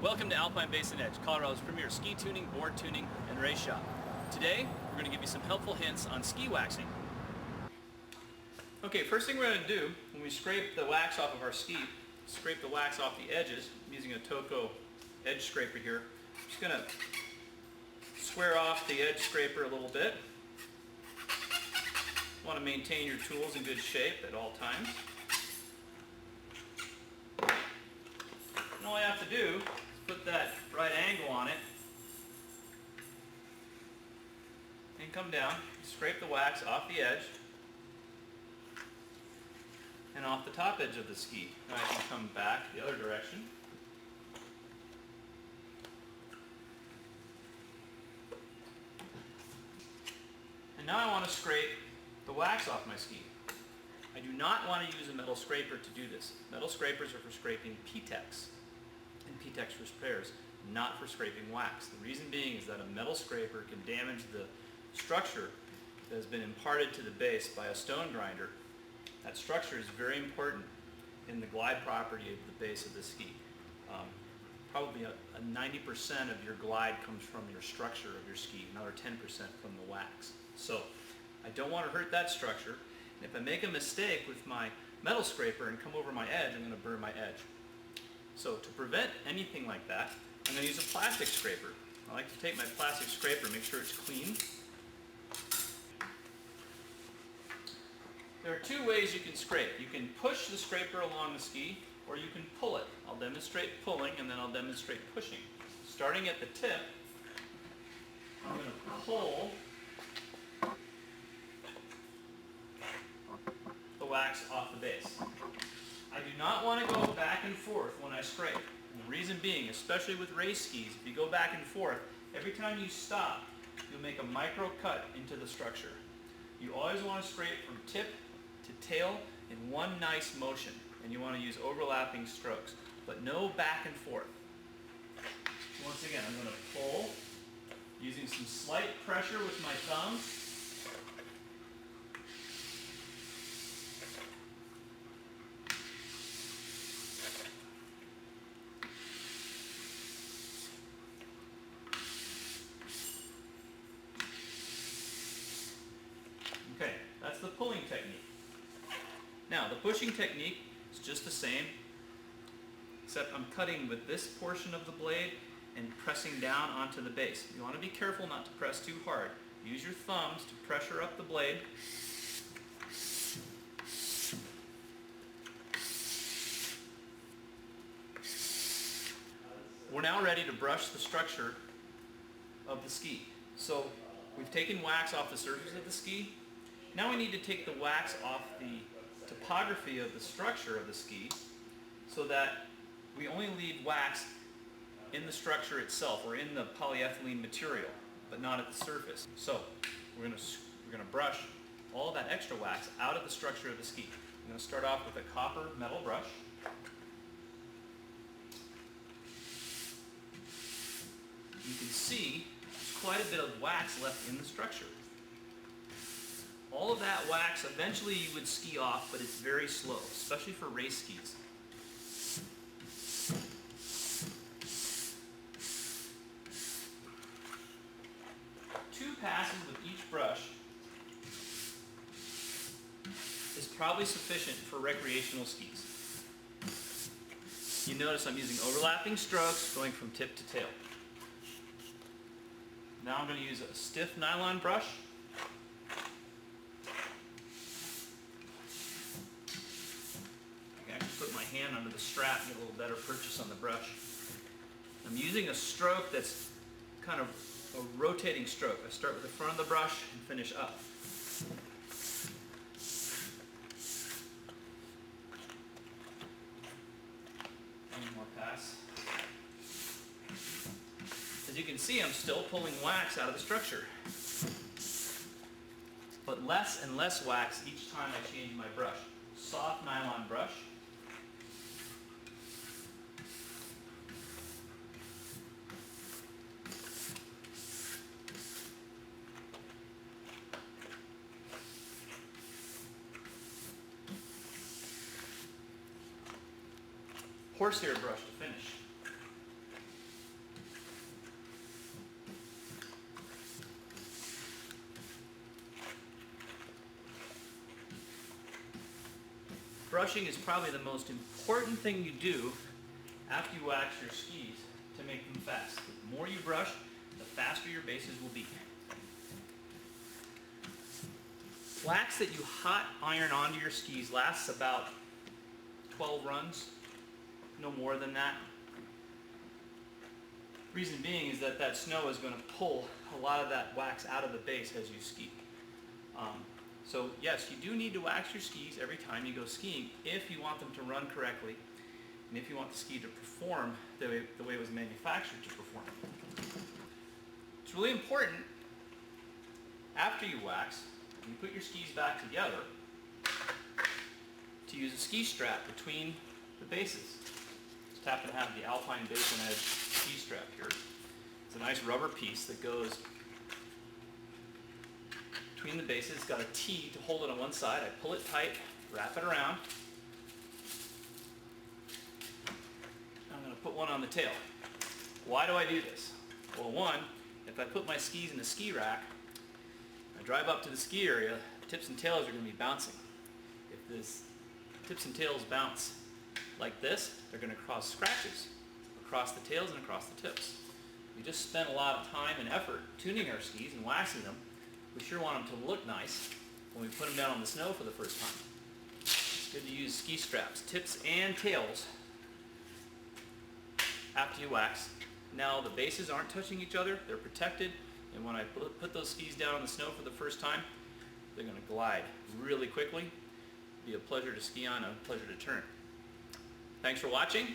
Welcome to Alpine Base Edge, Colorado's premier ski tuning, board tuning, and race shop. Today, we're going to give you some helpful hints on ski waxing. Okay, first thing we're going to do when we scrape the wax off of our ski, scrape the wax off the edges. I'm using a Toco edge scraper here. I'm just going to square off the edge scraper a little bit. You want to maintain your tools in good shape at all times. And all I have to do is put that right angle on it and come down, scrape the wax off the edge and off the top edge of the ski. Now I can come back the other direction. And now I want to scrape the wax off my ski. I do not want to use a metal scraper to do this. Metal scrapers are for scraping P-Tex and P-Tex for spares, not for scraping wax. The reason being is that a metal scraper can damage the structure that has been imparted to the base by a stone grinder. That structure is very important in the glide property of the base of the ski. Probably a 90% of your glide comes from your structure of your ski, another 10% from the wax. So I don't want to hurt that structure. And if I make a mistake with my metal scraper and come over my edge, I'm going to burn my edge. So to prevent anything like that, I'm going to use a plastic scraper. I like to take my plastic scraper, make sure it's clean. There are two ways you can scrape. You can push the scraper along the ski, or you can pull it. I'll demonstrate pulling and then I'll demonstrate pushing. Starting at the tip, I'm going to pull the wax off the base. I do not want to go back and forth when I scrape. And the reason being, especially with race skis, if you go back and forth, every time you stop, you'll make a micro cut into the structure. You always want to scrape from tip to tail in one nice motion, and you want to use overlapping strokes, but no back and forth. Once again, I'm going to pull using some slight pressure with my thumb. Okay, that's the pulling technique. Now, the pushing technique is just the same, except I'm cutting with this portion of the blade and pressing down onto the base. You want to be careful not to press too hard. Use your thumbs to pressure up the blade. We're now ready to brush the structure of the ski. So we've taken wax off the surface of the ski. Now we need to take the wax off the topography of the structure of the ski so that we only leave wax in the structure itself or in the polyethylene material, but not at the surface. So we're going to brush all that extra wax out of the structure of the ski. I'm going to start off with a copper metal brush. You can see there's quite a bit of wax left in the structure. All of that wax eventually you would ski off, but it's very slow, especially for race skis. Two passes with each brush is probably sufficient for recreational skis. You notice I'm using overlapping strokes going from tip to tail. Now I'm going to use a stiff nylon brush. I can actually put my hand under the strap and get a little better purchase on the brush. I'm using a stroke that's kind of a rotating stroke. I start with the front of the brush and finish up. One more pass. As you can see, I'm still pulling wax out of the structure. But less and less wax each time I change my brush. Soft nylon brush. Horsehair brush to finish. Brushing is probably the most important thing you do after you wax your skis to make them fast. The more you brush, the faster your bases will be. Wax that you hot iron onto your skis lasts about 12 runs, no more than that. Reason being is that that snow is going to pull a lot of that wax out of the base as you ski. So yes, you do need to wax your skis every time you go skiing if you want them to run correctly and if you want the ski to perform the way it was manufactured to perform. It's really important after you wax, you put your skis back together, to use a ski strap between the bases. Just happen to have the Alpine Base Edge ski strap here. It's a nice rubber piece that goes between the bases. It's got a T to hold it on one side. I pull it tight, wrap it around. I'm going to put one on the tail. Why do I do this? Well, one, if I put my skis in a ski rack, I drive up to the ski area, tips and tails are going to be bouncing. If this tips and tails bounce like this, they're going to cause scratches across the tails and across the tips. We just spent a lot of time and effort tuning our skis and waxing them. We sure want them to look nice when we put them down on the snow for the first time. It's good to use ski straps, tips and tails, after you wax. Now the bases aren't touching each other, they're protected, and when I put those skis down on the snow for the first time, they're going to glide really quickly. Be a pleasure to ski on, a pleasure to turn. Thanks for watching.